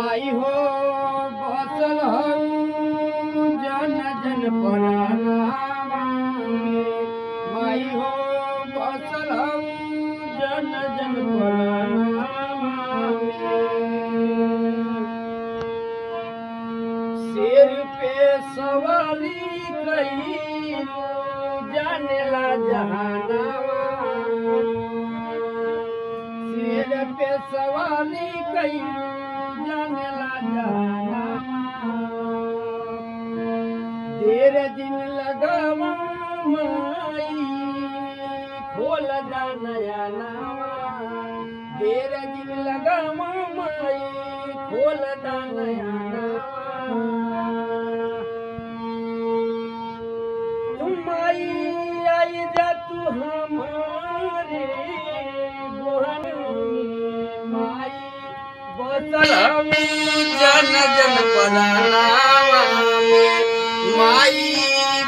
माई हो बसल हूँ जन जन परानावा में। माई हो बसल हूँ जन जन परानावा में। शेर पे सवारी कईलू जानेला जहानावा। शेर पे सवारी कईलू जानेला जहानावा। देर दिन लगावा माई खोल दा नया नावा। देर दिन लगावा माई खोल दा नया नावा। तुम आई आई जा तू हमारे गोहन में। माई बसल हूँ जन जन परानावा में। माई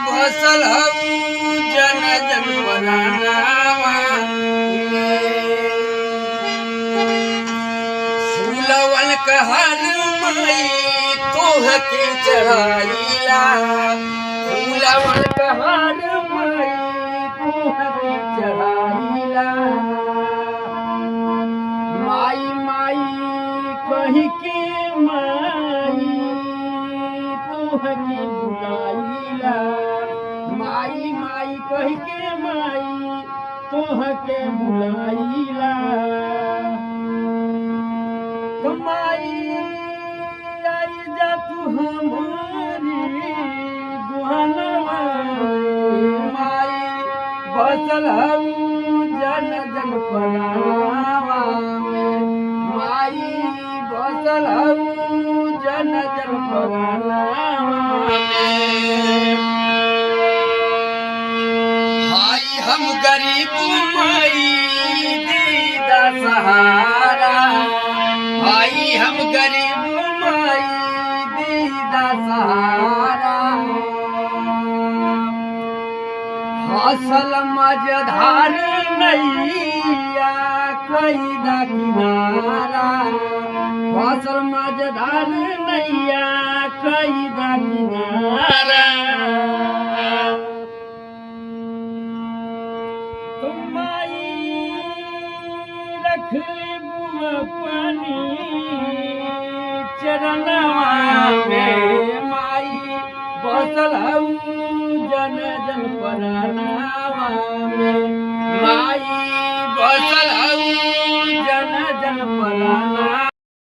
बसल हूँ जन जन परानावा में। फूलवन कहर माई तोहके चढ़ाईला। फूलवन कहर माई तोहके चढ़ाईला। माई माई कही के माई तोहके बुलाईला। माई माई कही के माई तोहके बुलाईला। माई आई जा तू हमारी गुहनवा में। माई बसल हूँ जन जन परानावा में। माई बसल हूँ जन जन परानावा में। हाय हम गरीब माई दीदा सहारा। हाय हम गरीब माई दीदा सहारा। फसल मझधार नैया कैदा किनारा। फसल मझधार नैया कैदा किनारा। तुम माई रखली बुआ पानी चरणवा में। माई बसल हूँ जन जन परानावा में।